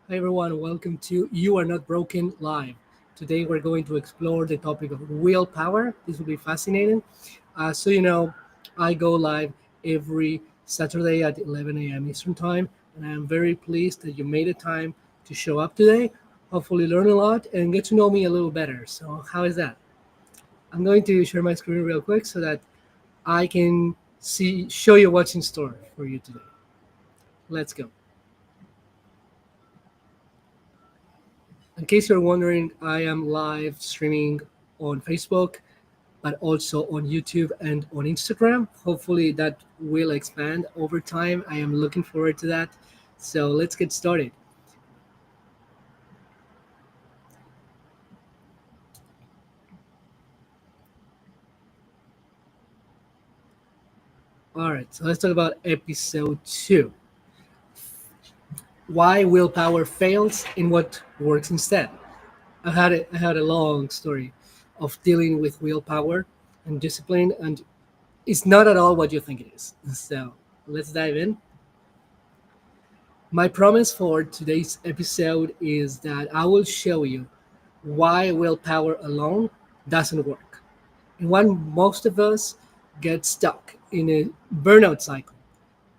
Hi everyone, welcome to You Are Not Broken Live. Today we're going to explore the topic of willpower. This will be fascinating. I go live every Saturday at 11 a.m. Eastern Time, and I am very pleased that you made the time to show up today. Hopefully, learn a lot and get to know me a little better. So, how is that? I'm going to share my screen real quick so that I can show you what's in store for you today. Let's go. In case you're wondering, I am live streaming on Facebook, but also on YouTube and on Instagram. Hopefully, that will expand over time. I am looking forward to that. So, let's get started. All right, so let's talk about episode 2, why willpower fails and what works instead. I had a long story of dealing with willpower and discipline, and it's not at all what you think it is. So, let's dive in. My promise for today's episode is that I will show you why willpower alone doesn't work and why most of us get stuck in a burnout cycle.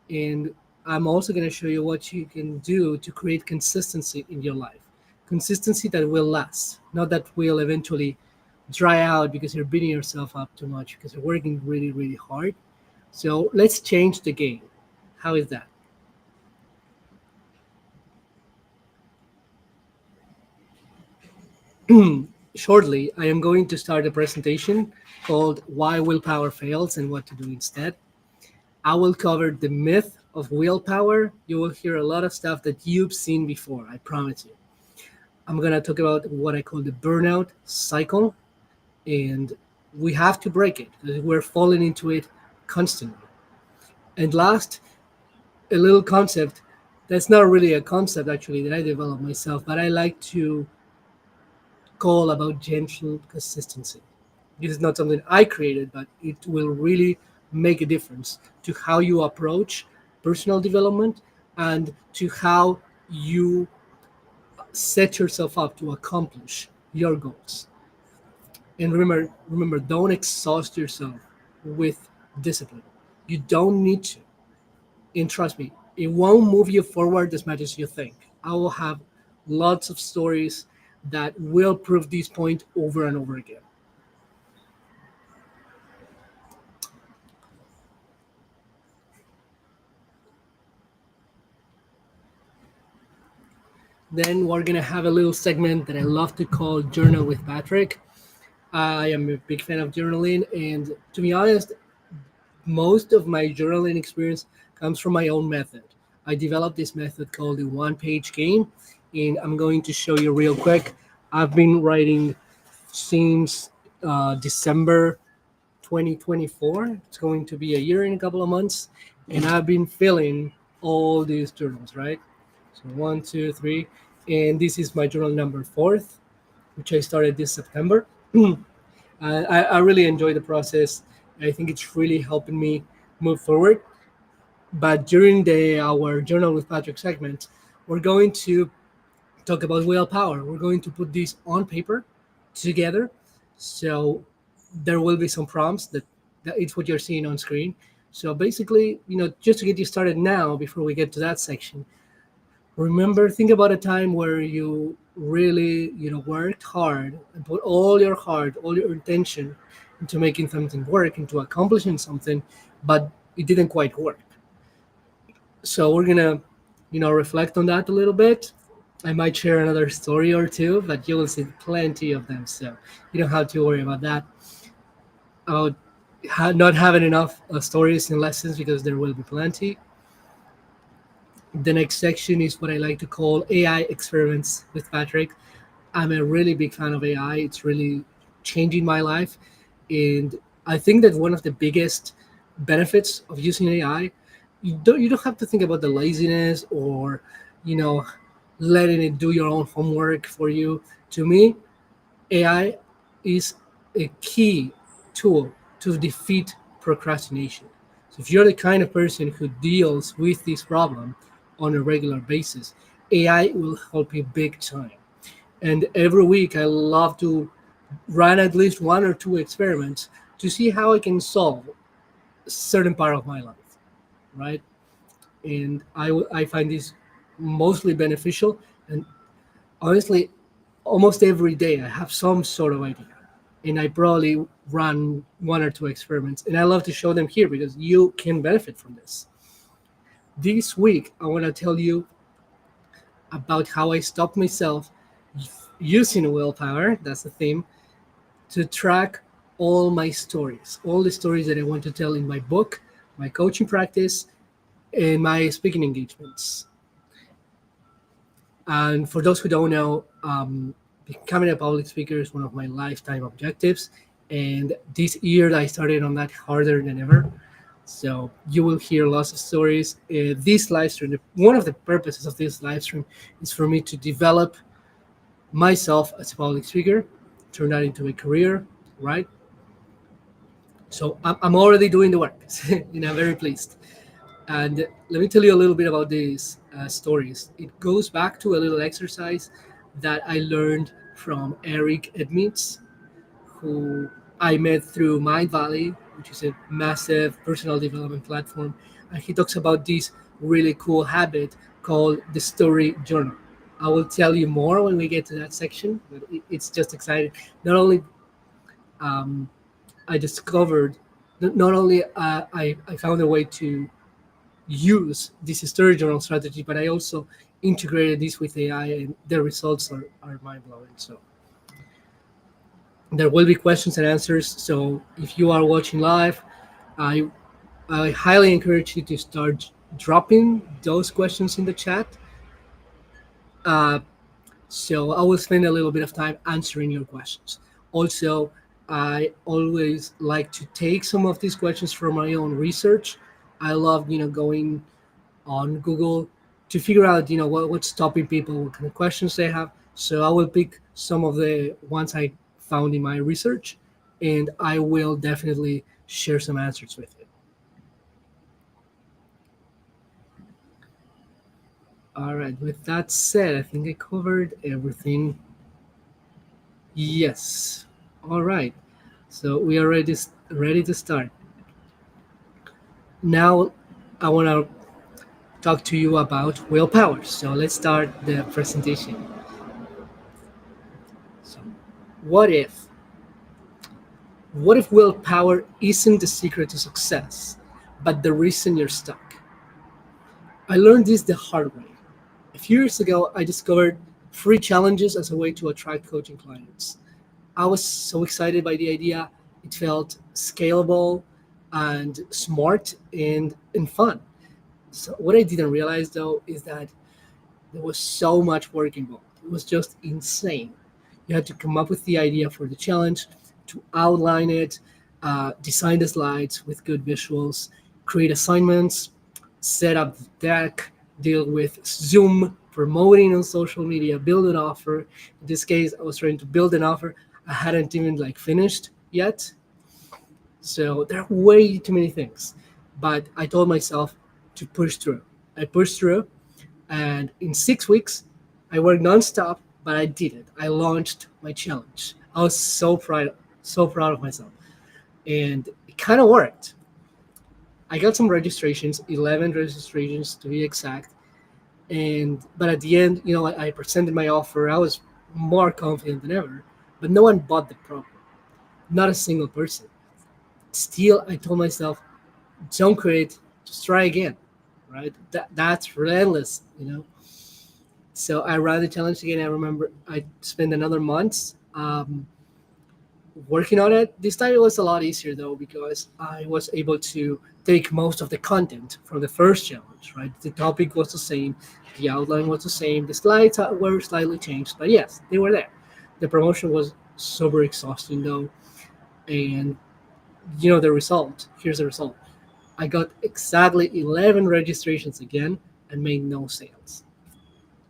And I'm also going to show you what you can do to create consistency in your life. Consistency that will last, not that will eventually dry out because you're beating yourself up too much because you're working really, really hard. So let's change the game. How is that? Shortly, I am going to start a presentation called Why Willpower Fails and What to Do Instead. I will cover the myth of willpower. You will hear a lot of stuff that you've seen before, I promise you. I'm going to talk about what I call the burnout cycle, and we have to break it because we're falling into it constantly. And last, a little concept that's not really a concept actually that I developed myself, but I like to call about gentle consistency. This is not something I created, but it will really make a difference to how you approach personal development and to how you set yourself up to accomplish your goals. And remember, don't exhaust yourself with discipline. You don't need to. And trust me, it won't move you forward as much as you think. I will have lots of stories that will prove this point over and over again. Then we're gonna have a little segment that I love to call Journal with Patrick. I am a big fan of journaling, and to be honest, most of my journaling experience comes from my own method. I developed this method called the one page game, and I'm going to show you real quick. I've been writing since December 2024. It's going to be a year in a couple of months, and I've been filling all these journals, right? So one, two, three, and this is my journal number fourth, which I started this September. I really enjoy the process. I think it's really helping me move forward. But during the our Journal with Patrick segment, we're going to talk about willpower. We're going to put this on paper together. So there will be some prompts that it's what you're seeing on screen. So basically, just to get you started now, before we get to that section, remember, think about a time where you really, worked hard and put all your heart, all your intention into making something work, into accomplishing something, but it didn't quite work. So we're gonna, reflect on that a little bit. I might share another story or two, but you will see plenty of them. So you don't have to worry about that. About not having enough stories and lessons because there will be plenty. The next section is what I like to call AI experiments with Patrick. I'm a really big fan of AI. It's really changing my life. And I think that one of the biggest benefits of using AI, you don't have to think about the laziness or, you know, letting it do your own homework for you. To me, AI is a key tool to defeat procrastination. So if you're the kind of person who deals with this problem on a regular basis, AI will help you big time. And every week, I love to run at least one or two experiments to see how I can solve a certain part of my life, right? And I find this mostly beneficial. And honestly, almost every day I have some sort of idea, and I probably run one or two experiments. And I love to show them here because you can benefit from this. This week, I want to tell you about how I stopped myself using willpower. That's the theme, to track all my stories, all the stories that I want to tell in my book, my coaching practice, and my speaking engagements. And for those who don't know, becoming a public speaker is one of my lifetime objectives. And this year I started on that harder than ever. So you will hear lots of stories. This live stream, one of the purposes of this live stream is for me to develop myself as a public speaker, turn that into a career, right? So I'm already doing the work, and I'm very pleased. And let me tell you a little bit about these stories. It goes back to a little exercise that I learned from Eric Edmeades, who I met through Mind Valley, which is a massive personal development platform. And he talks about this really cool habit called the story journal. I will tell you more when we get to that section, but it's just exciting. Not only um, I discovered, not only I found a way to use this story journal strategy, but I also integrated this with AI, and the results are mind blowing. So there will be questions and answers. So if you are watching live, I I highly encourage you to start dropping those questions in the chat. Uh, so I will spend a little bit of time answering your questions. Also, I always like to take some of these questions from my own research. I love, going on Google to figure out, what's stopping people, what kind of questions they have. So I will pick some of the ones I found in my research, and I will definitely share some answers with you. All right. With that said, I think I covered everything. Yes. All right. So we are ready to start. Now, I want to talk to you about willpower. So let's start the presentation. So, what if What if willpower isn't the secret to success, but the reason you're stuck? I learned this the hard way. A few years ago, I discovered free challenges as a way to attract coaching clients. I was so excited by the idea. It felt scalable and smart and fun. So, what I didn't realize though is that there was so much work involved. It was just insane. You had to come up with the idea for the challenge, to outline it, design the slides with good visuals, create assignments, set up the deck, deal with Zoom, promoting on social media, build an offer. In this case, I was trying to build an offer I hadn't even finished yet. So there are way too many things. But I told myself to push through. I pushed through, and in 6 weeks, I worked nonstop, but I did it. I launched my challenge. I was so proud of myself. And it kind of worked. I got some registrations, 11 registrations to be exact. But at the end, I presented my offer. I was more confident than ever, but no one bought the program. Not a single person. Still, I told myself, don't quit, just try again, right? That's relentless. So I ran the challenge again. I remember I spent another month working on it. This time it was a lot easier though because I was able to take most of the content from the first challenge. Right, the topic was the same, the outline was the same, the slides were slightly changed, but yes, they were there. The promotion was super exhausting though, and the result. Here's the result. I got exactly 11 registrations again and made no sales.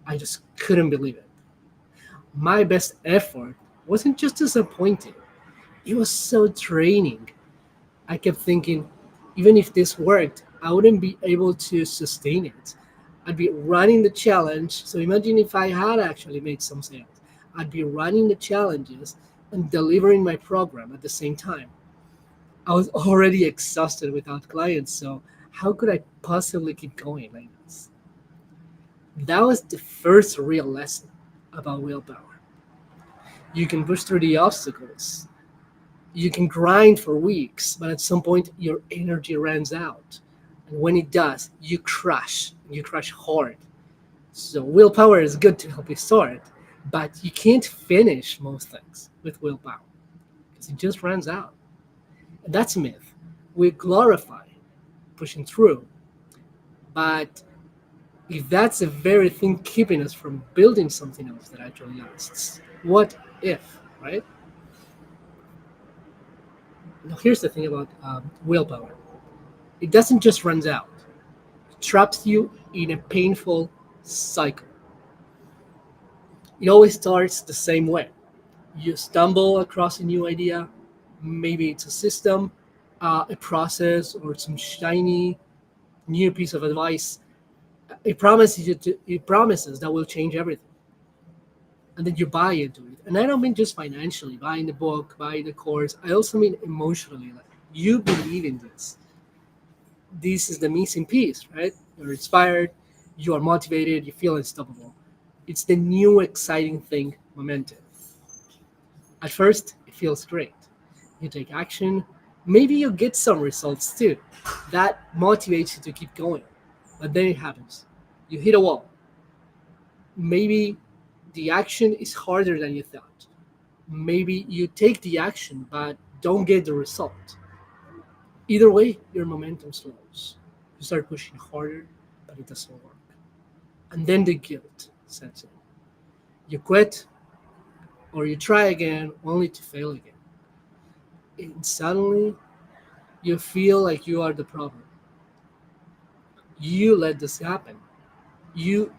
I just couldn't believe it. My best effort wasn't just disappointing, it was so draining. I kept thinking, even if this worked, I wouldn't be able to sustain it. I'd be running the challenge. So imagine if I had actually made some sales. I'd be running the challenges and delivering my program at the same time. I was already exhausted without clients, so how could I possibly keep going like this? That was the first real lesson about willpower. You can push through the obstacles, you can grind for weeks, but at some point your energy runs out. And when it does, you crash. You crash hard. So willpower is good to help you start, but you can't finish most things with willpower because it just runs out. And that's a myth. We glorify pushing through, but if that's the very thing keeping us from building something else that actually lasts, what if, right? Now, here's the thing about willpower, it doesn't just run out, it traps you in a painful cycle. It always starts the same way. You stumble across a new idea, maybe it's a system, a process, or some shiny new piece of advice. It promises that will change everything, and then you buy into it. And I don't mean just financially, buying the book, buying the course. I also mean emotionally. Like you believe in this. This is the missing piece, right? You're inspired, you are motivated, you feel unstoppable. It's the new exciting thing, momentum. At first, it feels great. You take action, maybe you get some results too. That motivates you to keep going. But then it happens. You hit a wall. Maybe the action is harder than you thought. Maybe you take the action but don't get the result. Either way, your momentum slows. You start pushing harder, but it doesn't work. And then the guilt sets in. You quit or you try again only to fail again. And suddenly you feel like you are the problem. You let this happen. You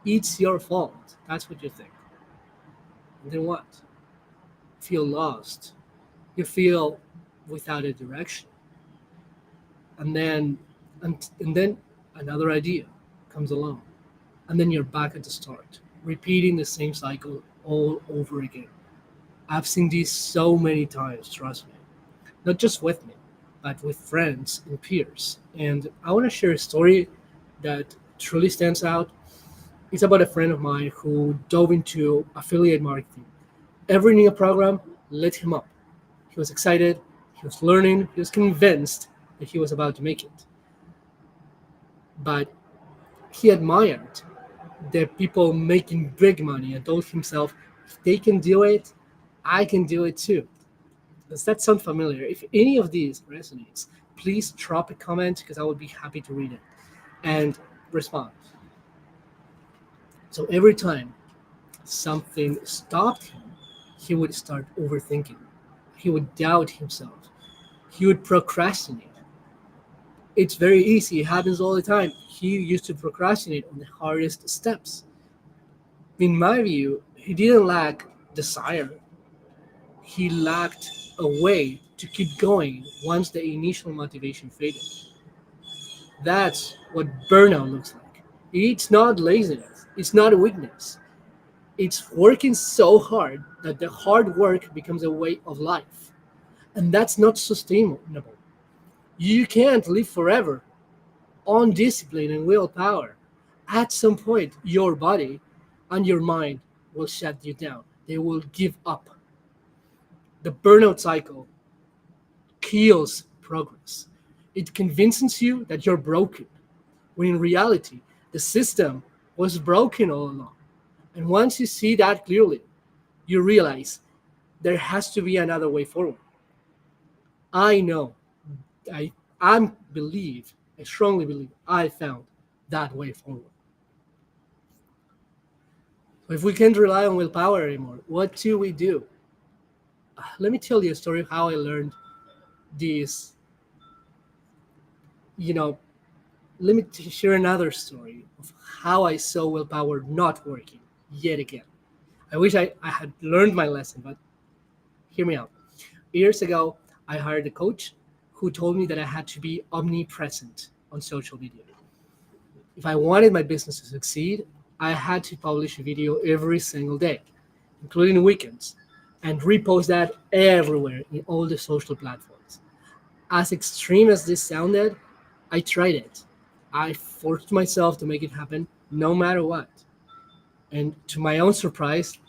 It's your fault. That's what you think. And then what? Feel lost. You feel without a direction. And then another idea comes along. And then you're back at the start, repeating the same cycle all over again. I've seen this so many times, trust me. Not just with me, but with friends and peers. And I want to share a story that truly stands out. It's about a friend of mine who dove into affiliate marketing. Every new program lit him up. He was excited, he was learning, he was convinced that he was about to make it. But he admired the people making big money and told himself, if they can do it, I can do it too. Does that sound familiar? If any of these resonates, please drop a comment because I would be happy to read it and respond. So every time something stopped him, he would start overthinking. He would doubt himself. He would procrastinate. It's very easy. It happens all the time. He used to procrastinate on the hardest steps. In my view, he didn't lack desire. He lacked a way to keep going once the initial motivation faded. That's what burnout looks like. It's not laziness. It's not a weakness. It's working so hard that the hard work becomes a way of life. And that's not sustainable. You can't live forever on discipline and willpower. At some point, your body and your mind will shut you down. They will give up. The burnout cycle kills progress. It convinces you that you're broken, when in reality, the system was broken all along. And once you see that clearly, you realize there has to be another way forward. I know, I, I believe, I strongly believe I found that way forward. So if we can't rely on willpower anymore, what do we do? Let me tell you a story of how I learned this. You know, let me share another story of how I saw willpower not working yet again. I wish I had learned my lesson, but hear me out. Years ago, I hired a coach who told me that I had to be omnipresent on social media. If I wanted my business to succeed, I had to publish a video every single day, including weekends, and repost that everywhere in all the social platforms. As extreme as this sounded, I tried it. I forced myself to make it happen no matter what. And to my own surprise,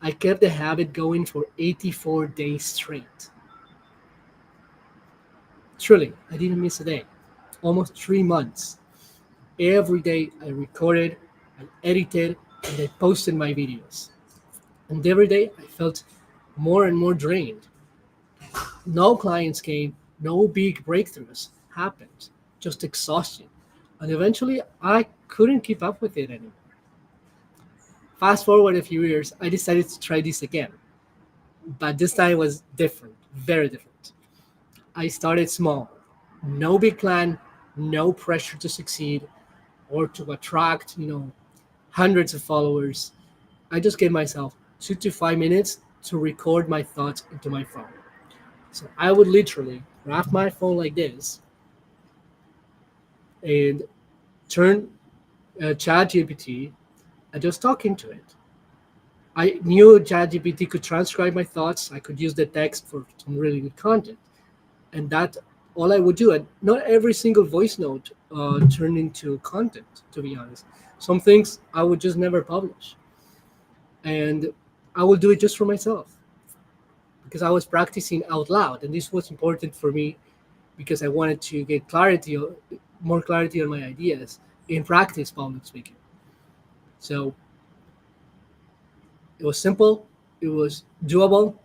I kept the habit going for 84 days straight. Truly, I didn't miss a day. Almost 3 months. Every day I recorded, I edited, and I posted my videos. And every day I felt more and more drained. No clients came, no big breakthroughs happened, just exhaustion. And eventually I couldn't keep up with it anymore. Fast forward a few years, I decided to try this again. But this time was different, very different. I started small. No big plan, no pressure to succeed or to attract, hundreds of followers. I just gave myself 2 to 5 minutes to record my thoughts into my phone. So I would literally grab my phone like this and turn ChatGPT and just talk into it. I knew ChatGPT could transcribe my thoughts. I could use the text for some really good content, and that all I would do. And not every single voice note turned into content. To be honest, some things I would just never publish, and I will do it just for myself because I was practicing out loud, and this was important for me because I wanted to get more clarity on my ideas in practice public speaking. So it was simple, it was doable,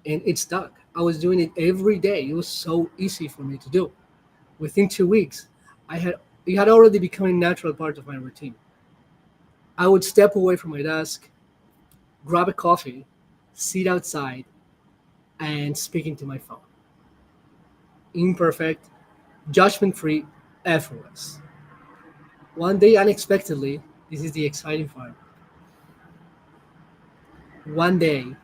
and it stuck. I was doing it every day. It was so easy for me to do. Within 2 weeks, I had it had already become a natural part of my routine. I would step away from my desk, grab a coffee, sit outside, and speak into my phone. Imperfect, judgment-free, effortless. One day, unexpectedly, this is the exciting part. One day,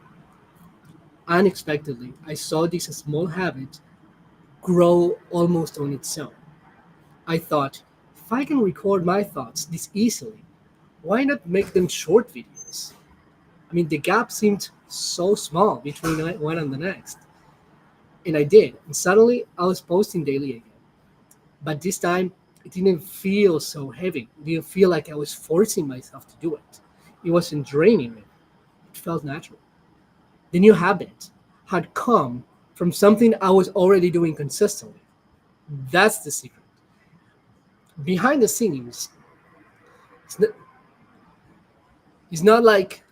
unexpectedly, I saw this small habit grow almost on its own. I thought, if I can record my thoughts this easily, why not make them short videos? I mean, the gap seemed so small between one and the next. And I did. And suddenly, I was posting daily again. But this time, it didn't feel so heavy. It didn't feel like I was forcing myself to do it. It wasn't draining me. It felt natural. The new habit had come from something I was already doing consistently. That's the secret. Behind the scenes, it's not, it's not like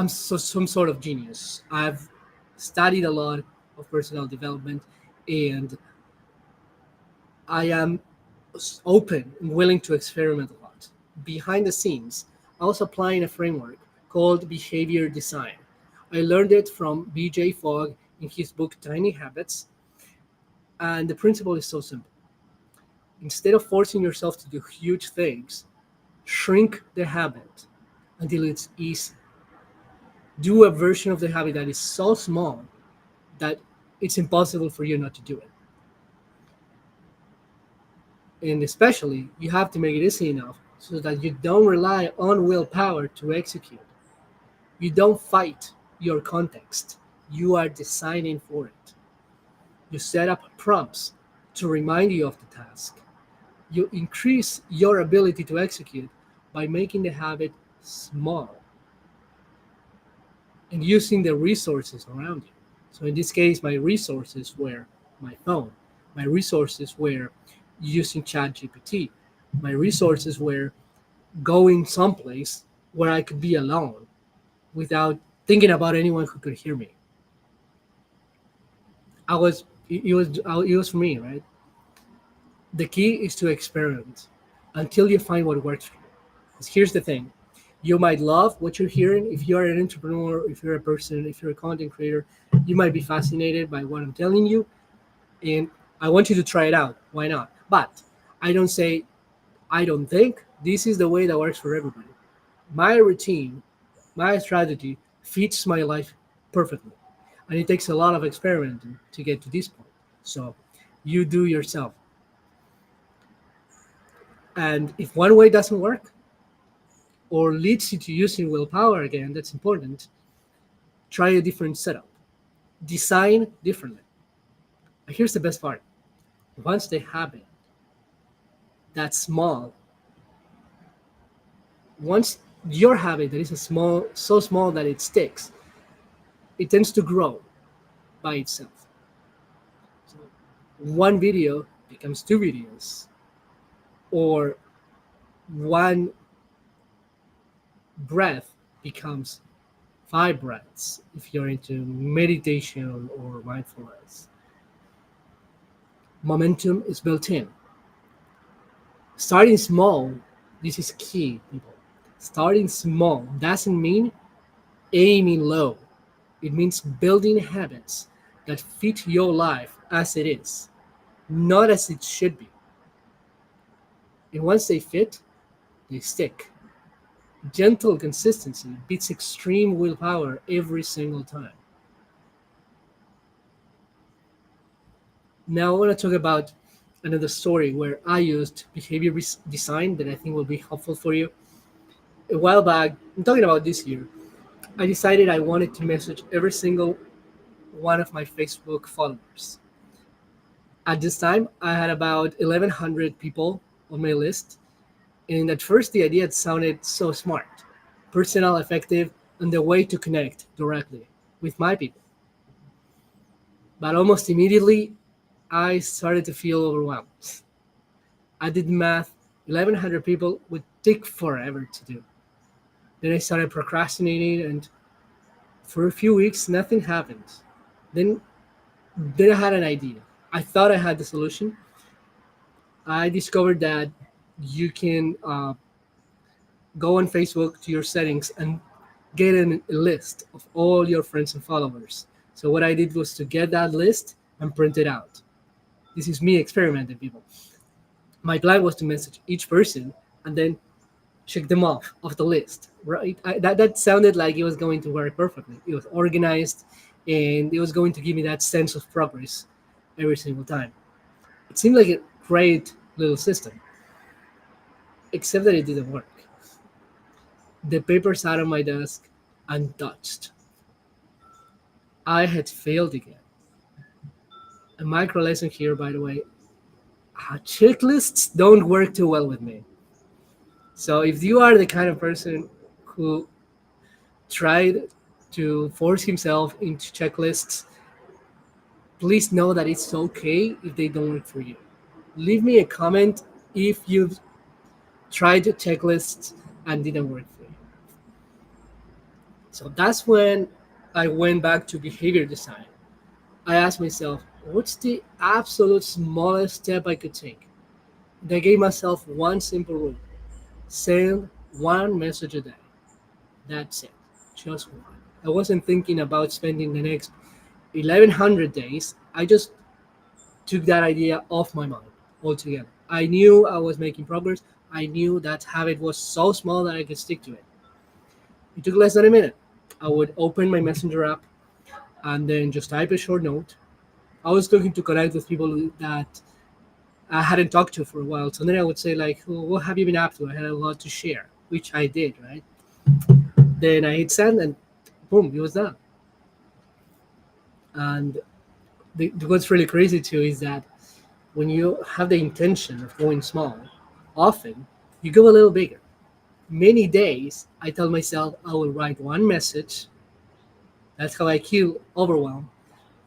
some sort of genius. I've studied a lot of personal development, and I am open and willing to experiment a lot. Behind the scenes, I was applying a framework called behavior design. I learned it from BJ Fogg in his book Tiny Habits, and the principle is so simple. Instead of forcing yourself to do huge things, shrink the habit until it's easy. Do a version of the habit that is so small that it's impossible for you not to do it. And especially, you have to make it easy enough so that you don't rely on willpower to execute. You don't fight your context. You are designing for it. You set up prompts to remind you of the task. You increase your ability to execute by making the habit small and using the resources around you. So in this case, my resources were my phone. My resources were using ChatGPT. My resources were going someplace where I could be alone without thinking about anyone who could hear me. It was for me, right? The key is to experiment until you find what works for you. 'Cause here's the thing. You might love what you're hearing if you're an entrepreneur, if you're a person, if you're a content creator. You might be fascinated by what I'm telling you, and I want you to try it out. Why not? But I don't say, I don't think this is the way that works for everybody. My routine, my strategy fits my life perfectly. And it takes a lot of experimenting to get to this point. So you do yourself. And if one way doesn't work or leads you to using willpower again, that's important, try a different setup. Design differently. Here's the best part. Once they habit that's small, once your habit that is a small, so small that it sticks, it tends to grow by itself. So one video becomes two videos, or one breath becomes five breaths if you're into meditation or mindfulness. Momentum is built in. Starting small, this is key, people. Starting small doesn't mean aiming low. It means building habits that fit your life as it is, not as it should be. And once they fit, they stick. Gentle consistency beats extreme willpower every single time. Now I want to talk about another story where I used behavior design that I think will be helpful for you. A while back, I'm talking about this year, I decided I wanted to message every single one of my Facebook followers. At this time, I had about 1,100 people on my list, and at first the idea sounded so smart, personal, effective, and the way to connect directly with my people. But almost immediately, I started to feel overwhelmed. I did math, 1,100 people would take forever to do. Then I started procrastinating, and for a few weeks, nothing happened. Then, then I had an idea. I thought I had the solution. I discovered that you can go on Facebook to your settings and get a list of all your friends and followers. So what I did was to get that list and print it out. This is me experimenting, people. My plan was to message each person and then check them off of the list. Right? That sounded like it was going to work perfectly. It was organized, and it was going to give me that sense of progress every single time. It seemed like a great little system, except that it didn't work. The paper sat on my desk untouched. I had failed again. A micro lesson here, by the way: checklists don't work too well with me. So if you are the kind of person who tried to force himself into checklists, please know that it's okay if they don't work for you. Leave me a comment if you've tried checklists and didn't work for you. So that's when I went back to behavior design. I asked myself, what's the absolute smallest step I could take? And I gave myself one simple rule: send one message a day. That's it, just one. I wasn't thinking about spending the next 1,100 days. I just took that idea off my mind altogether. I knew I was making progress. I knew that habit was so small that I could stick to it. It took less than a minute. I would open my Messenger app and then just type a short note. I was looking to connect with people that I hadn't talked to for a while. So then I would say like, "Oh, what have you been up to?" I had a lot to share, which I did, right? Then I hit send and boom, it was done. And what's really crazy too is that when you have the intention of going small, often you go a little bigger. Many days I tell myself I will write one message. That's how I kill overwhelm.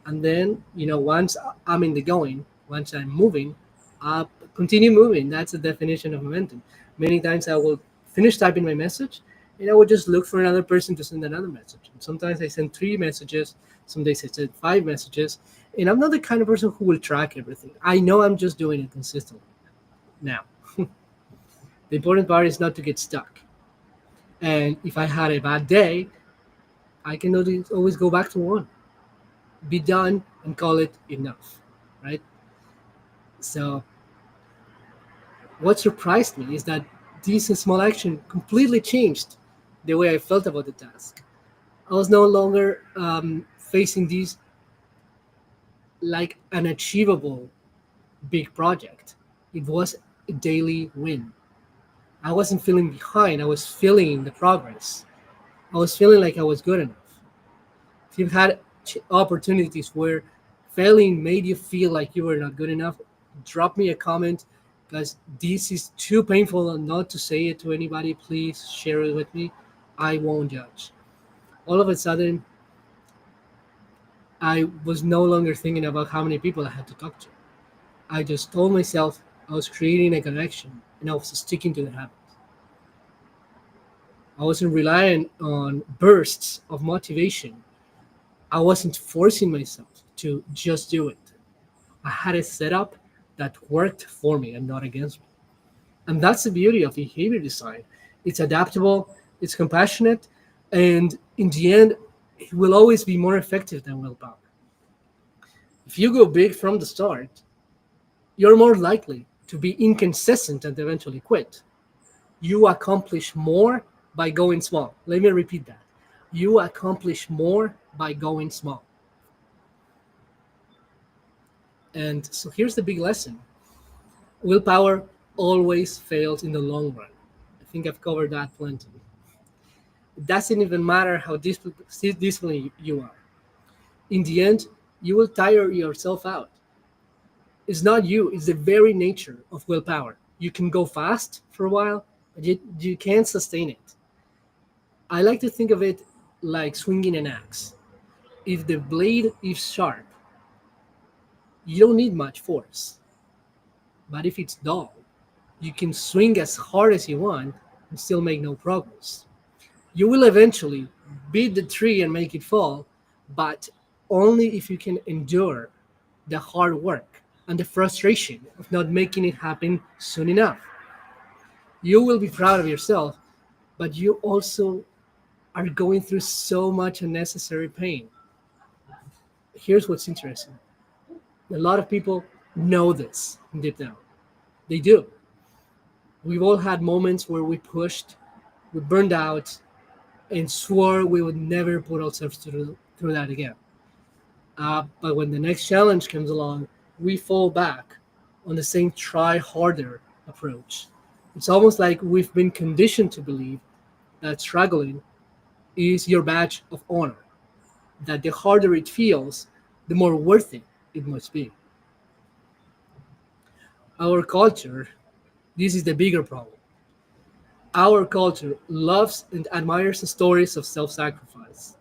And then, once I'm in the going, once I'm moving, I continue moving. That's the definition of momentum. Many times I will finish typing my message, and I will just look for another person to send another message. And sometimes I send three messages, some days I send five messages, and I'm not the kind of person who will track everything. I know I'm just doing it consistently. Now, the important part is not to get stuck. And if I had a bad day, I can always go back to one, be done, and call it enough, right? So what surprised me is that this small action completely changed the way I felt about the task. I was no longer facing this like an achievable big project. It was a daily win. I wasn't feeling behind. I was feeling the progress. I was feeling like I was good enough. If you've had opportunities where failing made you feel like you were not good enough, drop me a comment because this is too painful not to say it to anybody. Please share it with me. I won't judge. All of a sudden, I was no longer thinking about how many people I had to talk to. I just told myself I was creating a connection and I was sticking to the habit. I wasn't relying on bursts of motivation. I wasn't forcing myself to just do it. I had a setup that worked for me and not against me. And that's the beauty of behavior design. It's adaptable, it's compassionate, and in the end, it will always be more effective than willpower. If you go big from the start, you're more likely to be inconsistent and eventually quit. You accomplish more by going small. Let me repeat that. You accomplish more by going small. And so here's the big lesson: willpower always fails in the long run. I think I've covered that plenty. It doesn't even matter how disciplined you are. In the end, you will tire yourself out. It's not you, it's the very nature of willpower. You can go fast for a while, but you can't sustain it. I like to think of it like swinging an axe. If the blade is sharp, you don't need much force. But if it's dull, you can swing as hard as you want and still make no progress. You will eventually beat the tree and make it fall, but only if you can endure the hard work and the frustration of not making it happen soon enough. You will be proud of yourself, but you also are going through so much unnecessary pain. Here's what's interesting: a lot of people know this deep down. They do. We've all had moments where we pushed, we burned out, and swore we would never put ourselves through that again. But when the next challenge comes along, we fall back on the same try harder approach. It's almost like we've been conditioned to believe that struggling is your badge of honor, that the harder it feels, the more worth it must be. Our culture, this is the bigger problem. Our culture loves and admires the stories of self sacrifice.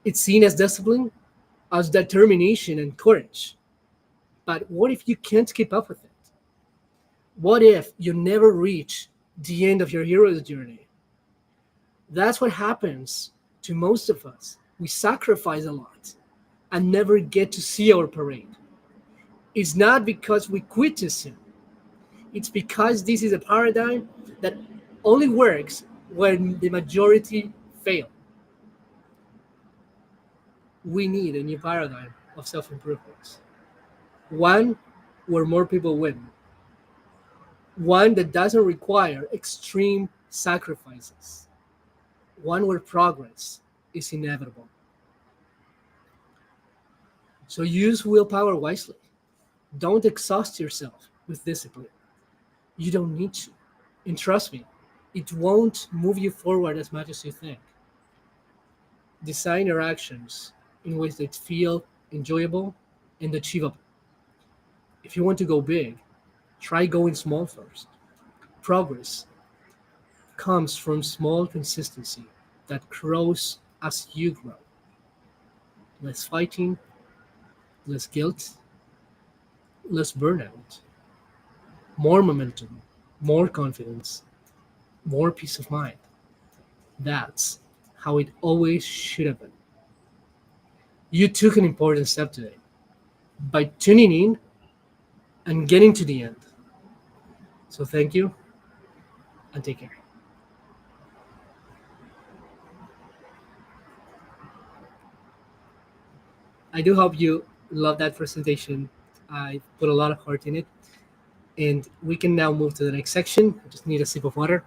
It's seen as discipline, as determination and courage. But what if you can't keep up with it? What if you never reach the end of your hero's journey? That's what happens to most of us. We sacrifice a lot and never get to see our parade. It's not because we quit too soon. It's because this is a paradigm that only works when the majority fail. We need a new paradigm of self improvement. One where more people win. One that doesn't require extreme sacrifices. One where progress is inevitable. So use willpower wisely. Don't exhaust yourself with discipline. You don't need to. And trust me, it won't move you forward as much as you think. Design your actions in ways that feel enjoyable and achievable. If you want to go big, try going small first. Progress comes from small consistency that grows as you grow. Less fighting, less guilt, less burnout, more momentum, more confidence, more peace of mind. That's how it always should have been. You took an important step today by tuning in and getting to the end. So thank you and take care. I do hope you love that presentation. I put a lot of heart in it. And we can now move to the next section. I just need a sip of water.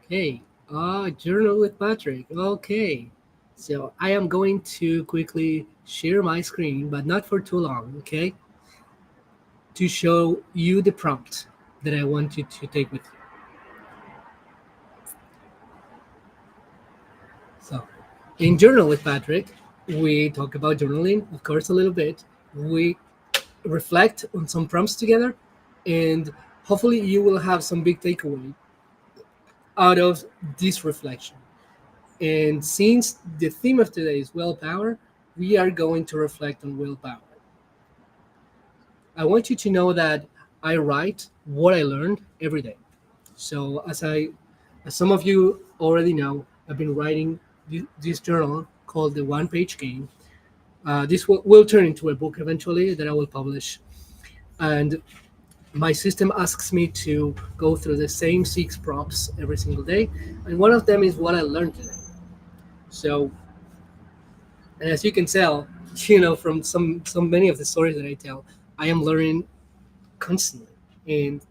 Okay. Journal with Patrick. Okay. So I am going to quickly share my screen, but not for too long, okay? To show you the prompt that I want you to take with you. So, in Journal with Patrick, we talk about journaling, of course, a little bit. We reflect on some prompts together, and hopefully, you will have some big takeaway out of this reflection. And since the theme of today is willpower, we are going to reflect on willpower. I want you to know that I write what I learned every day. So as some of you already know, I've been writing this journal called the One Page Game. This will turn into a book eventually that I will publish. And my system asks me to go through the same six prompts every single day, and one of them is what I learned today. So, and as you can tell, from so many of the stories that I tell, I am learning constantly. And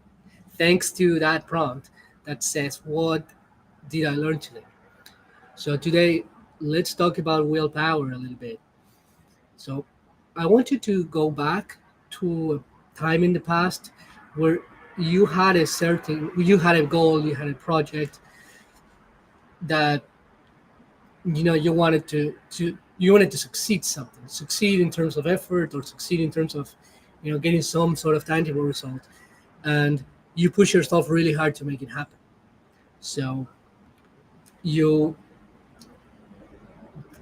thanks to that prompt that says, what did I learn today? So today, let's talk about willpower a little bit. So I want you to go back to a time in the past where you had a goal, you had a project that you wanted to succeed in terms of effort or succeed in terms of getting some sort of tangible result, and you push yourself really hard to make it happen. So you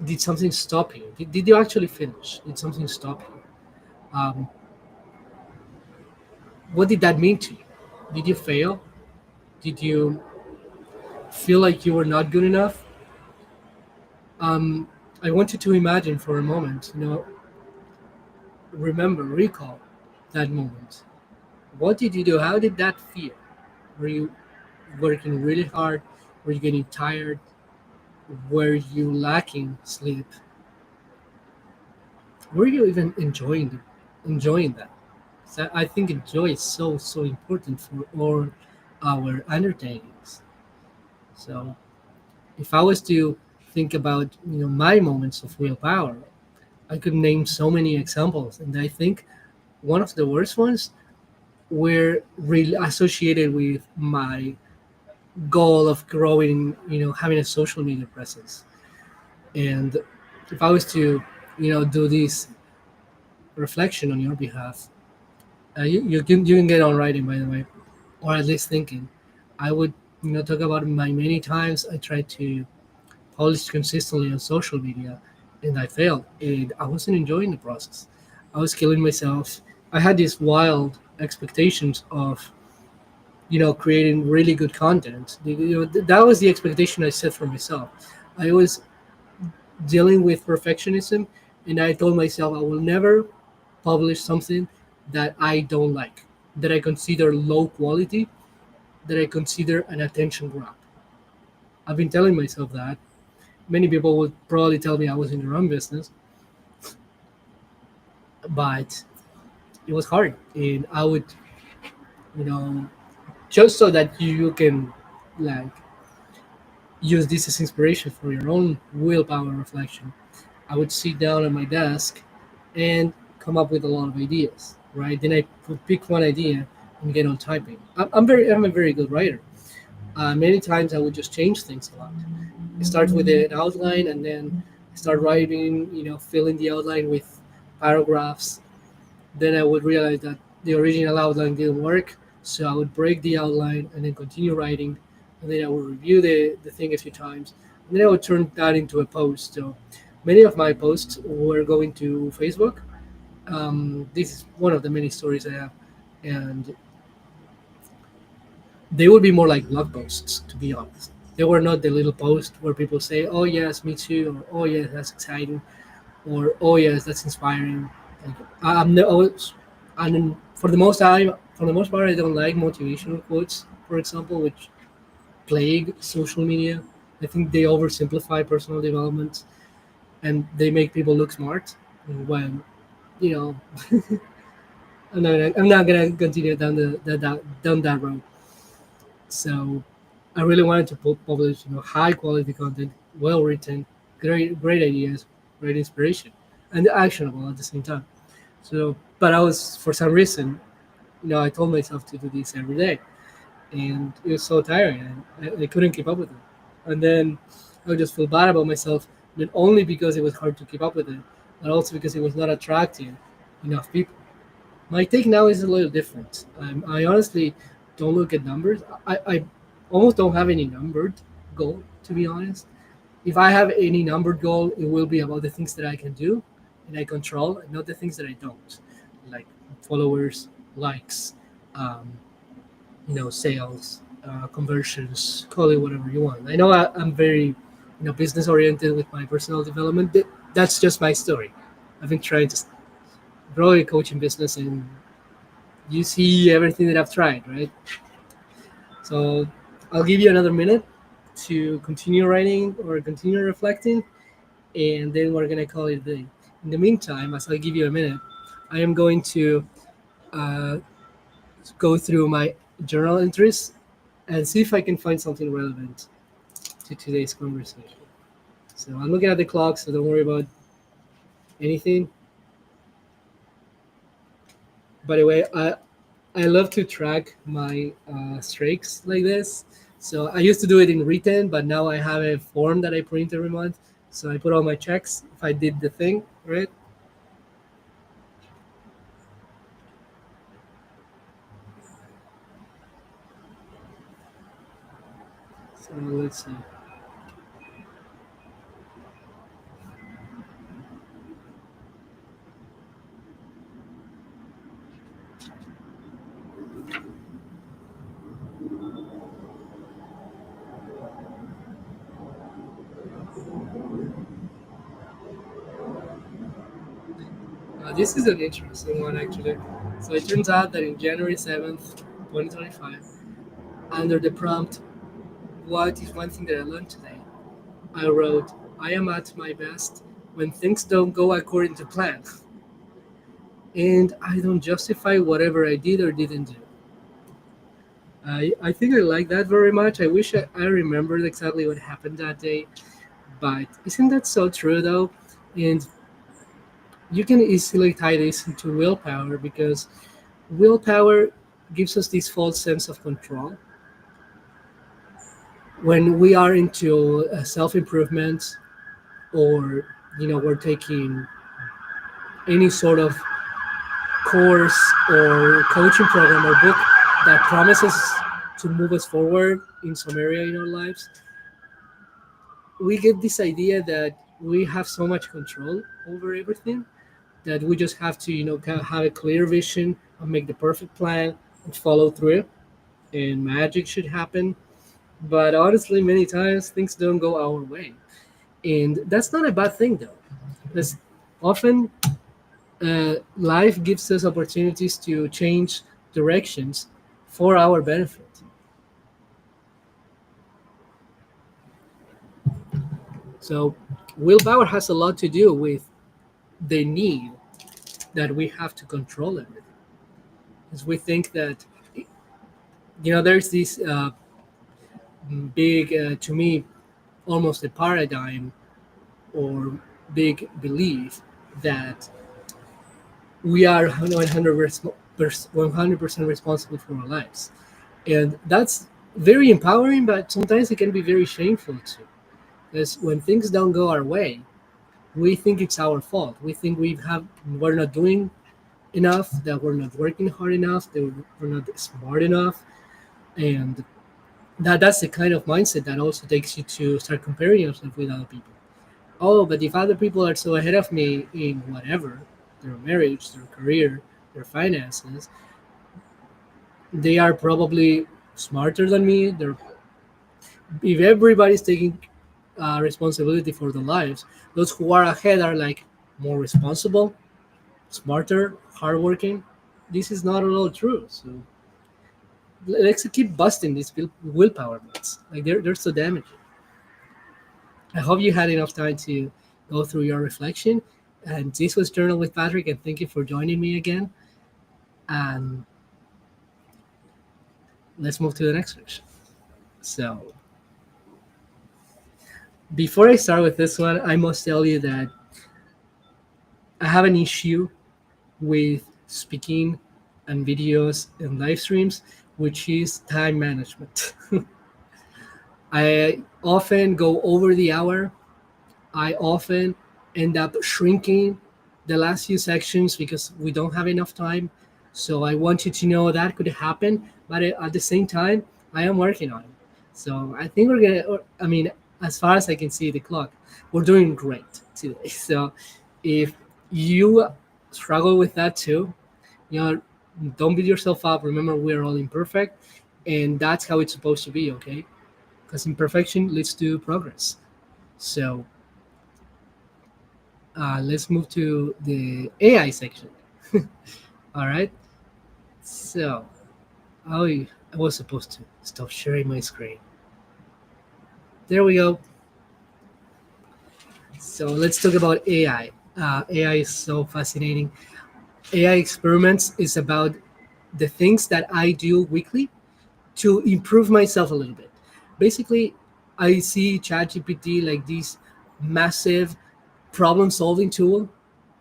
did something stop you? Did you actually finish? Did something stop you? Um, what did that mean to you? Did you fail? Did you feel like you were not good enough? Um, I want you to imagine for a moment, recall that moment. What did you do? How did that feel? Were you working really hard? Were you getting tired? Were you lacking sleep? Were you even enjoying that? So I think joy is so important for all our undertakings. So if I was to think about my moments of willpower, I could name so many examples, and I think one of the worst ones were really associated with my goal of growing, having a social media presence. And if I was to, do this reflection on your behalf, you can get on writing, by the way, or at least thinking. I would, talk about my many times I tried to publish consistently on social media, and I failed, and I wasn't enjoying the process. I was killing myself. I had these wild expectations of, creating really good content. That was the expectation I set for myself. I was dealing with perfectionism, and I told myself I will never publish something that I don't like, that I consider low quality, that I consider an attention grab. I've been telling myself that. Many people would probably tell me I was in the wrong business, but it was hard. And I would, you know, just so that you can like use this as inspiration for your own willpower reflection, I would sit down at my desk and come up with a lot of ideas, right? Then I would pick one idea and get on typing. I'm a very good writer. Many times I would just change things a lot. It starts with an outline, and then start writing, filling the outline with paragraphs. Then I would realize that the original outline didn't work, so I would break the outline and then continue writing, and then I would review the thing a few times, and then I would turn that into a post. So many of my posts were going to Facebook. This is one of the many stories I have, and they would be more like blog posts, to be honest. They were not the little post where people say, "Oh yes, me too," or "Oh yes, that's exciting," or "Oh yes, that's inspiring." Like, I'm no, always, and for the most part, I don't like motivational quotes, for example, which plague social media. I think they oversimplify personal development, and they make people look smart when you know I'm not gonna continue down down that road. So I really wanted to publish, high quality content, well written, great ideas, great inspiration, and actionable at the same time. So, but I was, for some reason, I told myself to do this every day, and it was so tiring, and I couldn't keep up with it. And then I would just feel bad about myself, not only because it was hard to keep up with it, but also because it was not attracting enough people. My take now is a little different. I honestly don't look at numbers. I almost don't have any numbered goal, to be honest. If I have any numbered goal, it will be about the things that I can do and I control, and not the things that I don't, like followers, likes, um, sales, conversions, call it whatever you want. I know I'm very, business oriented with my personal development. That's just my story. I've been trying to grow a coaching business, and you see everything that I've tried, right? So I'll give you another minute to continue writing or continue reflecting, and then we're gonna call it a day. In the meantime, as I give you a minute, I am going to uh, go through my journal entries and see if I can find something relevant to today's conversation. So I'm looking at the clock, so don't worry about anything. By the way, I love to track my streaks like this. So I used to do it in written, but now I have a form that I print every month. So I put all my checks if I did the thing, right? So let's see. This is an interesting one, actually. So it turns out that in January 7th, 2025, under the prompt, "What is one thing that I learned today?" I wrote, "I am at my best when things don't go according to plan, and I don't justify whatever I did or didn't do." I think I like that very much. I wish I remembered exactly what happened that day, but isn't that so true, though? And you can easily tie this into willpower, because willpower gives us this false sense of control when we are into self improvement, or we're taking any sort of course or coaching program or book that promises to move us forward in some area in our lives. We get this idea that we have so much control over everything, that we just have to kind of have a clear vision and make the perfect plan and follow through, and magic should happen. But honestly, many times things don't go our way, and that's not a bad thing, though, because often life gives us opportunities to change directions for our benefit. So willpower has a lot to do with the need that we have to control everything, because we think that there's this big, to me, almost a paradigm or big belief that we are 100% responsible for our lives, and that's very empowering, but sometimes it can be very shameful too, because when things don't go our way, we think it's our fault. We think we're not doing enough, that we're not working hard enough, that we're not smart enough, and that's the kind of mindset that also takes you to start comparing yourself with other people. Oh, but if other people are so ahead of me in whatever, their marriage, their career, their finances, they are probably smarter than me. If everybody's taking responsibility for their lives, those who are ahead are like more responsible, smarter, hardworking. This is not at all true. So let's keep busting these willpower myths. Like they're so damaging. I hope you had enough time to go through your reflection. And this was Journal with Patrick, and thank you for joining me again. And let's move to the next section. So before I start with this one, I must tell you that I have an issue with speaking and videos and live streams, which is time management. I often go over the hour. I often end up shrinking the last few sections because we don't have enough time. So I want you to know that could happen, but at the same time, I am working on it. So I think we're gonna. I mean, as far as I can see the clock, we're doing great today. So if you struggle with that too, you know, don't beat yourself up. Remember, we're all imperfect, and that's how it's supposed to be. Okay, because imperfection leads to progress. So let's move to the AI section. All right. So I was supposed to stop sharing my screen. There we go. So let's talk about AI. AI is so fascinating. AI experiments is about the things that I do weekly to improve myself a little bit. Basically, I see ChatGPT like this massive problem solving tool,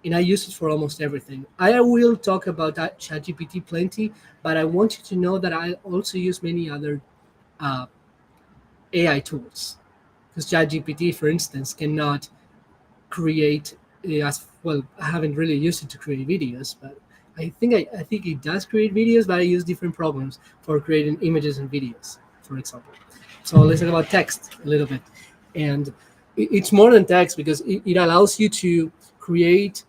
and I use it for almost everything. I will talk about that ChatGPT plenty, but I want you to know that I also use many other uh, AI tools. Because ChatGPT, for instance, cannot create as well. I haven't really used it to create videos, but I think it does create videos, but I use different programs for creating images and videos, for example. So let's talk about text a little bit, and it's more than text because it allows you to create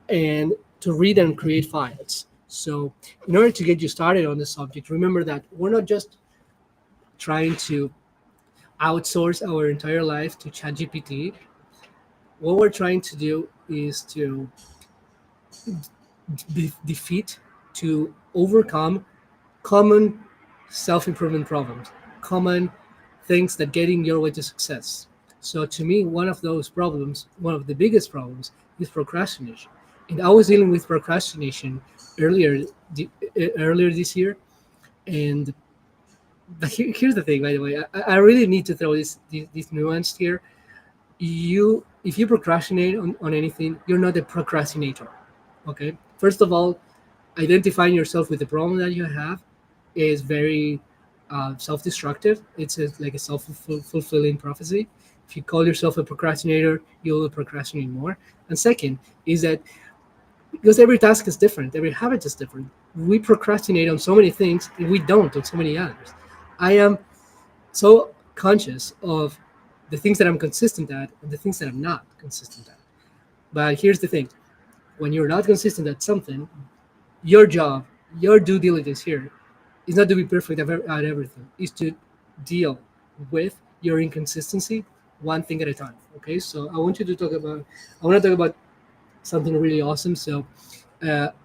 and to read and create files. So in order to get you started on the subject, remember that we're not just trying to outsource our entire life to ChatGPT. What we're trying to do is to defeat, to overcome common self-improvement problems, common things that get in your way to success. So to me, one of those problems, one of the biggest problems, is procrastination. And I was dealing with procrastination earlier, earlier this year. And but here's the thing, by the way, I really need to throw this nuance here. You, if you procrastinate on anything, you're not a procrastinator. Okay. First of all, identifying yourself with the problem that you have is very self-destructive. It's like a self-fulfilling prophecy. If you call yourself a procrastinator, you'll procrastinate more. And second is that because every task is different, every habit is different, we procrastinate on so many things and we don't on so many others. I am so conscious of the things that I'm consistent at and the things that I'm not consistent at. But here's the thing: when you're not consistent at something, your job, your due diligence here is not to be perfect at everything. Is to deal with your inconsistency one thing at a time. Okay, so I want you to talk about. I want to talk about something really awesome. So,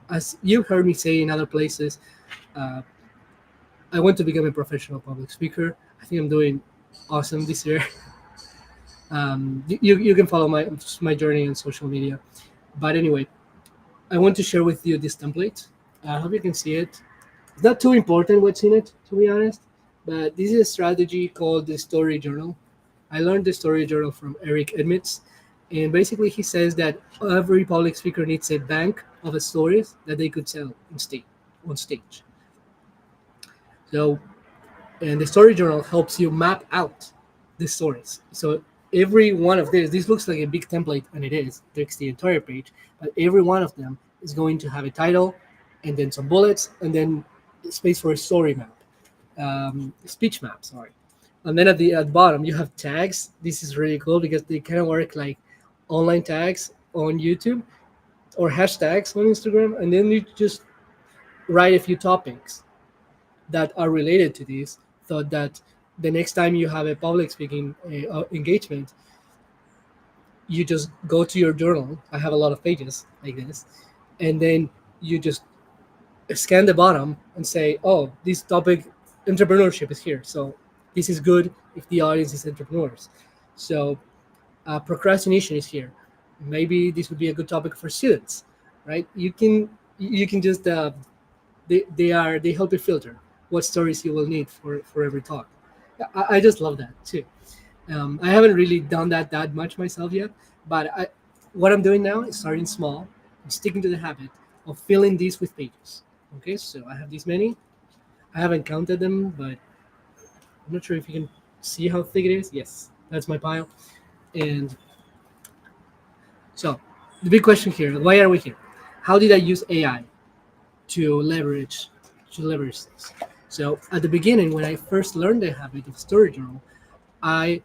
as you heard me say in other places, uh, I want to become a professional public speaker. I think I'm doing awesome this year. You can follow my journey on social media. But anyway, I want to share with you this template. I hope you can see it. It's not too important what's in it, to be honest, but this is a strategy called the story journal. I learned the story journal from Eric Edmonds, and basically he says that every public speaker needs a bank of stories that they could tell on stage. So, and the story journal helps you map out the stories. So every one of this looks like a big template, and it is. It takes the entire page, but every one of them is going to have a title, and then some bullets, and then space for a story map, speech map. Sorry. And then at the bottom you have tags. This is really cool because they kind of work like online tags on YouTube or hashtags on Instagram, and then you just write a few topics that are related to this, so that the next time you have a public speaking engagement, you just go to your journal. I have a lot of pages like this, and then you just scan the bottom and say, "Oh, this topic, entrepreneurship, is here. So this is good if the audience is entrepreneurs." So procrastination is here. Maybe this would be a good topic for students, right? You can just they help you filter what stories you will need for every talk. I just love that too. I haven't really done that much myself yet, but what I'm doing now is starting small and sticking to the habit of filling these with pages. Okay, so I have these many. I haven't counted them, but I'm not sure if you can see how thick it is. Yes, that's my pile. And so the big question here: why are we here? How did I use AI to leverage this? So at the beginning, when I first learned the habit of story journal, I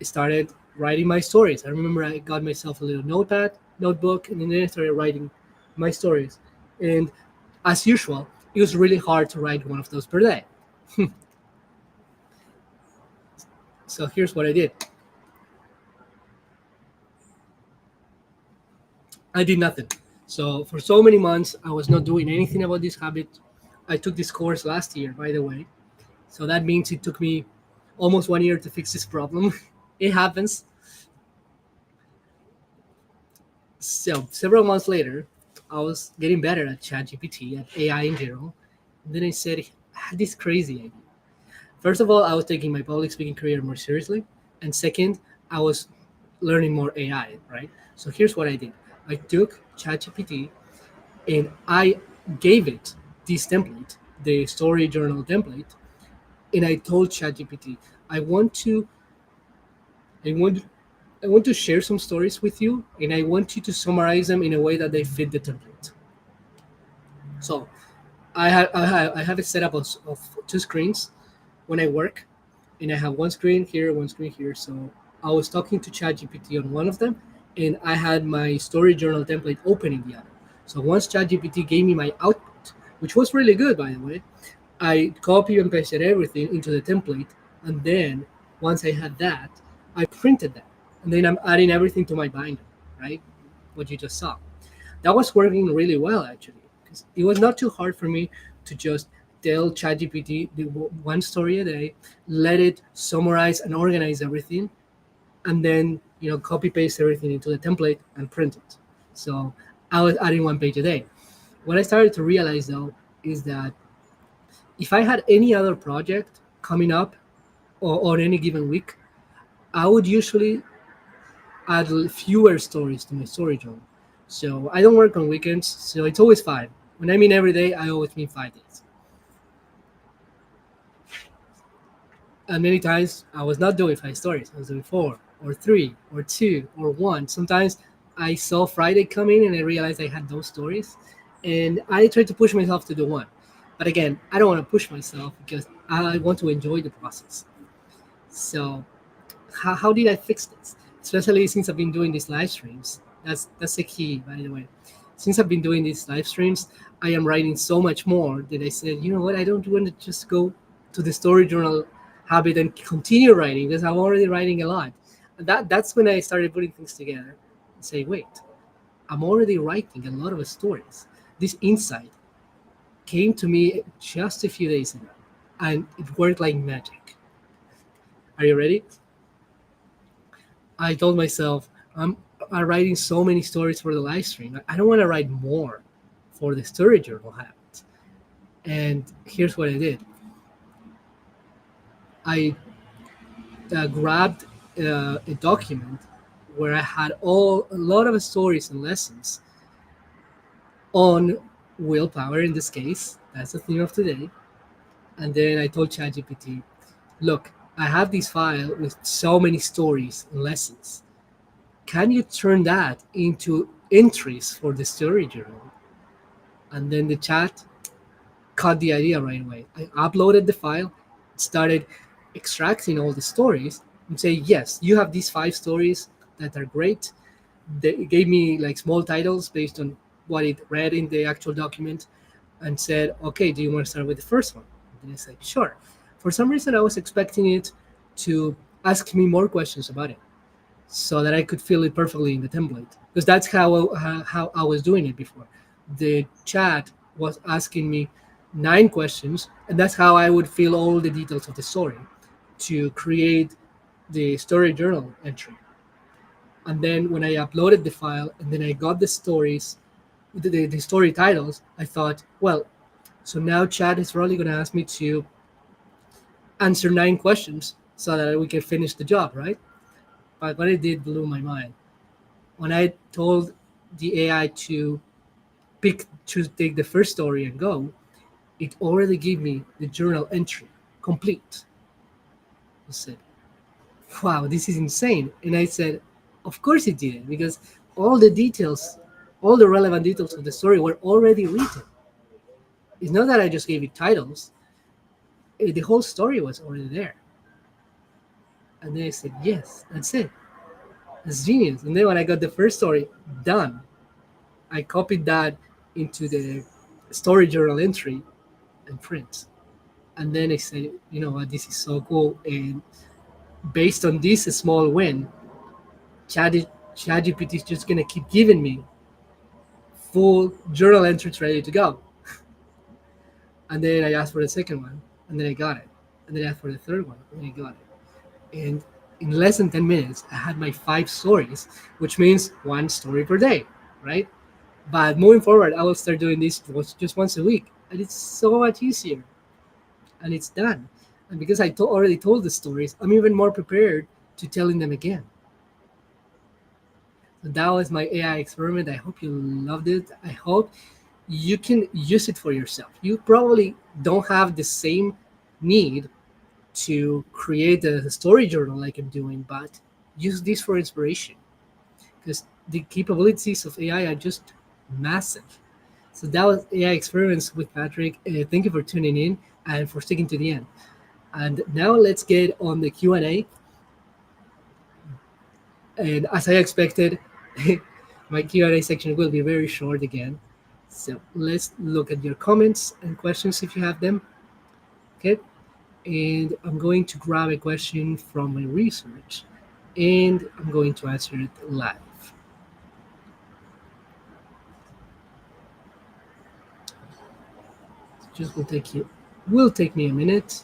started writing my stories. I remember I got myself a little notebook, and then I started writing my stories. And as usual, it was really hard to write one of those per day. So here's what I did. I did nothing. So for so many months, I was not doing anything about this habit. I took this course last year, by the way. So that means it took me almost 1 year to fix this problem. It happens. So several months later, I was getting better at ChatGPT, at AI in general. And then I said, I had this crazy idea. First of all, I was taking my public speaking career more seriously. And second, I was learning more AI, right? So here's what I did. I took ChatGPT and I gave it this template, the story journal template, and I told ChatGPT, I want to I want I want to share some stories with you, and I want you to summarize them in a way that they fit the template. So I have a setup of two screens when I work, and I have one screen here, one screen here. So I was talking to ChatGPT on one of them, and I had my story journal template open in the other. So once ChatGPT gave me my output, which was really good, by the way, I copy and pasted everything into the template, and then once I had that, I printed that, and then I'm adding everything to my binder, right? What you just saw. That was working really well actually, because it was not too hard for me to just tell ChatGPT one story a day, let it summarize and organize everything, and then copy paste everything into the template and print it. So I was adding one page a day. What I started to realize though is that if I had any other project coming up or on any given week, I would usually add fewer stories to my story journal. So I don't work on weekends, so it's always five. When I mean every day, I always mean 5 days. And many times I was not doing 5 stories. I was doing four or three or two or one. Sometimes I saw Friday coming and I realized I had those stories. And I tried to push myself to do one. But again, I don't want to push myself because I want to enjoy the process. So how did I fix this? Especially since I've been doing these live streams. That's the key, by the way. Since I've been doing these live streams, I am writing so much more that I said, you know what, I don't want to just go to the story journal habit and continue writing because I'm already writing a lot. And that's when I started putting things together and say, wait, I'm already writing a lot of stories. This insight came to me just a few days ago, and it worked like magic. Are you ready? I told myself, I'm writing so many stories for the live stream. I don't want to write more for the story journal habit. And here's what I did. I grabbed a document where I had a lot of stories and lessons on willpower in this case. That's the theme of today. And then I told ChatGPT, look, I have this file with so many stories and lessons. Can you turn that into entries for the story journal? And then the chat caught the idea right away. I uploaded the file, started extracting all the stories, and say, yes, you have these 5 stories that are great. They gave me like small titles based on what it read in the actual document, and said, okay, do you want to start with the first one? And I said, sure. For some reason, I was expecting it to ask me more questions about it so that I could fill it perfectly in the template. Because that's how I was doing it before. The chat was asking me 9 questions, and that's how I would fill all the details of the story to create the story journal entry. And then when I uploaded the file and then I got the stories, the story titles, I thought, well, so now chat is probably going to ask me to answer 9 questions so that we can finish the job, right? But what it did blew my mind. When I told the AI to take the first story and go, it already gave me the journal entry complete. I said, wow, this is insane. And I said, of course it did, because all the details, all the relevant details of the story were already written. It's not that I just gave it titles, the whole story was already there. And then I said, yes, that's it. It's genius. And then when I got the first story done, I copied that into the story journal entry and print. And then I said, you know what, this is so cool. And based on this small win, Chat ChatGPT is just gonna keep giving me full journal entries ready to go. And then I asked for the second one, and then I got it. And then I asked for the third one, and I got it. And in less than 10 minutes, I had my 5 stories, which means 1 story per day, right? But moving forward, I will start doing this just once a week, and it's so much easier, and it's done. And because already told the stories, I'm even more prepared to telling them again. So that was my AI experiment. I hope you loved it. I hope you can use it for yourself. You probably don't have the same need to create a story journal like I'm doing, but use this for inspiration because the capabilities of AI are just massive. So that was AI experiments with Patrick. Thank you for tuning in and for sticking to the end. And now let's get on the Q&A. And as I expected, my Q&A section will be very short again. So let's look at your comments and questions if you have them. Okay. And I'm going to grab a question from my research and I'm going to answer it live. Just will take me a minute.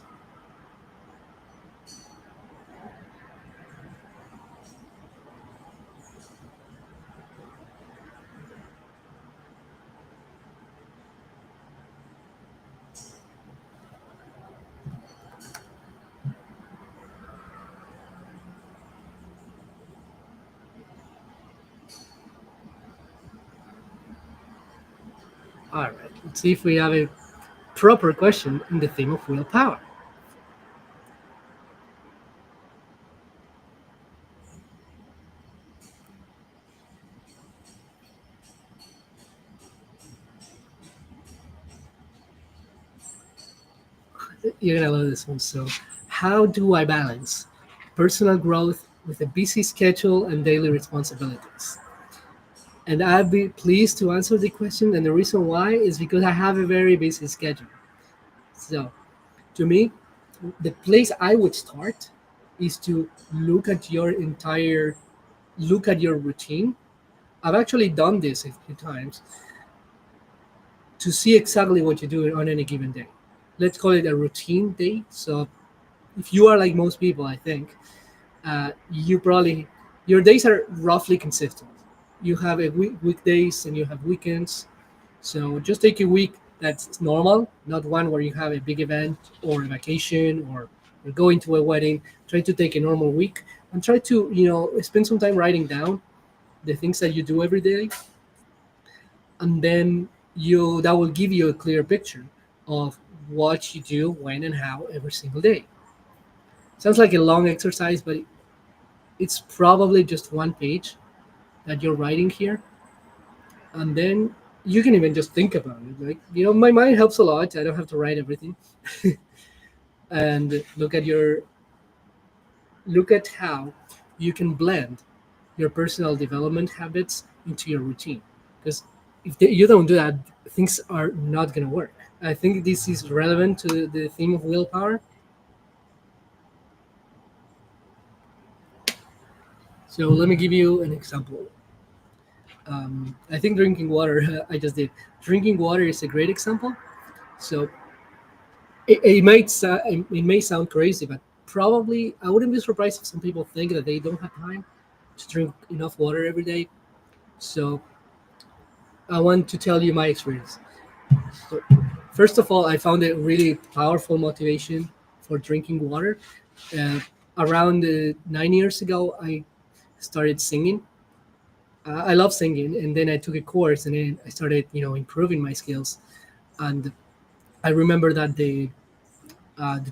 All right, let's see if we have a proper question in the theme of willpower. You're gonna love this one. So, how do I balance personal growth with a busy schedule and daily responsibilities? And I'd be pleased to answer the question. And the reason why is because I have a very busy schedule. So, to me, the place I would start is to look at your routine. I've actually done this a few times to see exactly what you do on any given day. Let's call it a routine day. So if you are like most people, I think you probably your days are roughly consistent. You have weekdays and you have weekends. So just take a week that's normal, not one where you have a big event or a vacation or you're going to a wedding. Try to take a normal week and try to spend some time writing down the things that you do every day, and then you that will give you a clear picture of what you do when and how every single day. Sounds like a long exercise, but it's probably just one page that you're writing here, and then you can even just think about it. Like my mind helps a lot. I don't have to write everything, and look at how you can blend your personal development habits into your routine. Because if you don't do that, things are not going to work. I think this is relevant to the theme of willpower. So let me give you an example. I think drinking water, I just did. Drinking water is a great example. So it may sound crazy, but probably I wouldn't be surprised if some people think that they don't have time to drink enough water every day. So I want to tell you my experience. So, first of all, I found it really powerful motivation for drinking water. Uh, Around 9 years ago, I started singing. I love singing, and then I took a course, and then I started, improving my skills. And I remember that the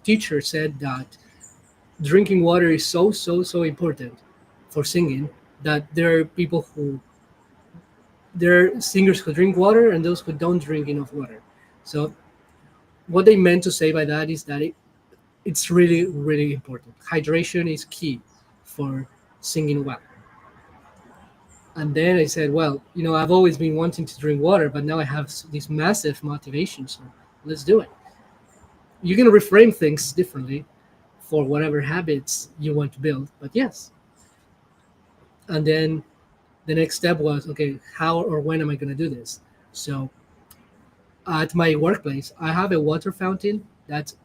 teacher said that drinking water is so important for singing, that there are people who there are singers who drink water and those who don't drink enough water. So what they meant to say by that is that it's really important. Hydration is key for singing well. And then I said, well, I've always been wanting to drink water, but now I have this massive motivation, so let's do it. You can reframe things differently for whatever habits you want to build, but yes. And then the next step was, okay, how or when am I going to do this? So at my workplace, I have a water fountain that's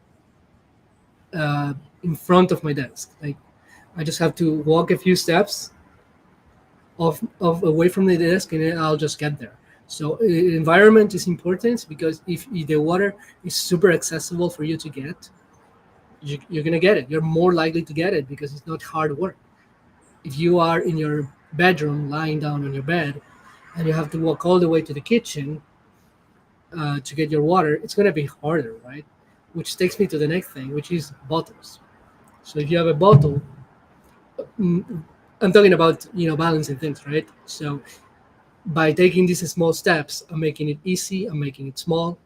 in front of my desk. Like, I just have to walk a few steps of away from the desk, and then I'll just get there. So environment is important, because if the water is super accessible for you to get, you're gonna get it. You're more likely to get it because it's not hard work. If you are in your bedroom lying down on your bed and you have to walk all the way to the kitchen to get your water, it's gonna be harder, right? Which takes me to the next thing, which is bottles. So if you have a bottle, mm, I'm talking about balancing things, right? So by taking these small steps, I'm making it easy, I'm making it small,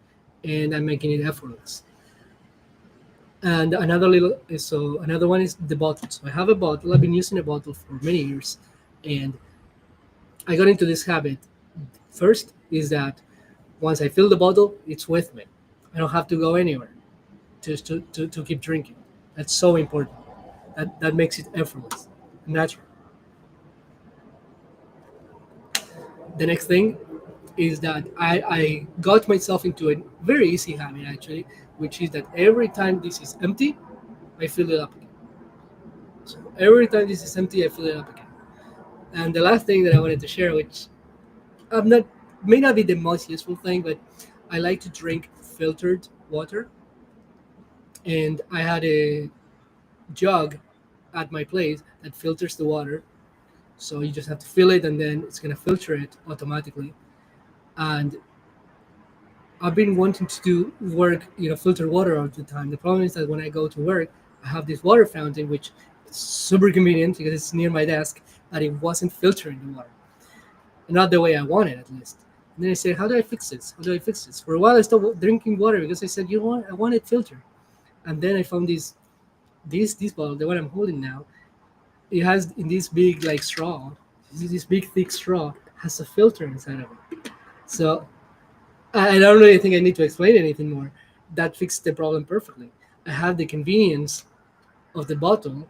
and I'm making it effortless. And another one is the bottle. So I have a bottle. I've been using a bottle for many years, and I got into this habit. First is that once I fill the bottle, it's with me. I don't have to go anywhere to keep drinking. That's so important. That makes it effortless, natural. The next thing is that I got myself into a very easy habit, actually, which is that every time this is empty, I fill it up again. So every time this is empty, I fill it up again. And the last thing that I wanted to share, which I'm not may not be the most useful thing, but I like to drink filtered water. And I had a jug at my place that filters the water. So you just have to fill it, and then it's gonna filter it automatically. And I've been wanting to do work, filter water all the time. The problem is that when I go to work, I have this water fountain, which is super convenient because it's near my desk, but it wasn't filtering the water, not the way I wanted, at least. And then I said, how do I fix this? How do I fix this? For a while, I stopped drinking water because I said, I want it filtered. And then I found this bottle, the one I'm holding now. It has in this big like straw, this big thick straw has a filter inside of it. So I don't really think I need to explain anything more. That fixed the problem perfectly. I have the convenience of the bottle,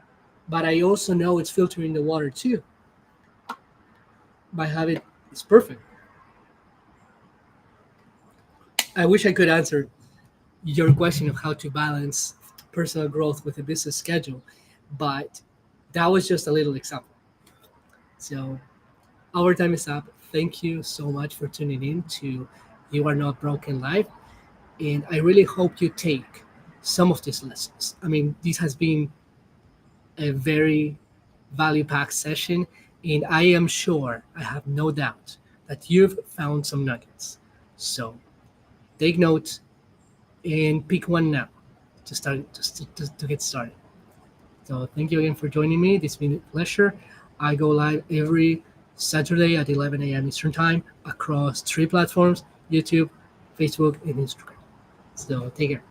but I also know it's filtering the water too. By having it's perfect. I wish I could answer your question of how to balance personal growth with a business schedule, but that was just a little example. So our time is up. Thank you so much for tuning in to You Are Not Broken Live. And I really hope you take some of these lessons. I mean, this has been a very value packed session, and I am sure, I have no doubt, that you've found some nuggets. So take note and pick one now to start to get started. So thank you again for joining me. This has been a pleasure. I go live every Saturday at 11 a.m. Eastern Time across three platforms: YouTube, Facebook, and Instagram. So take care.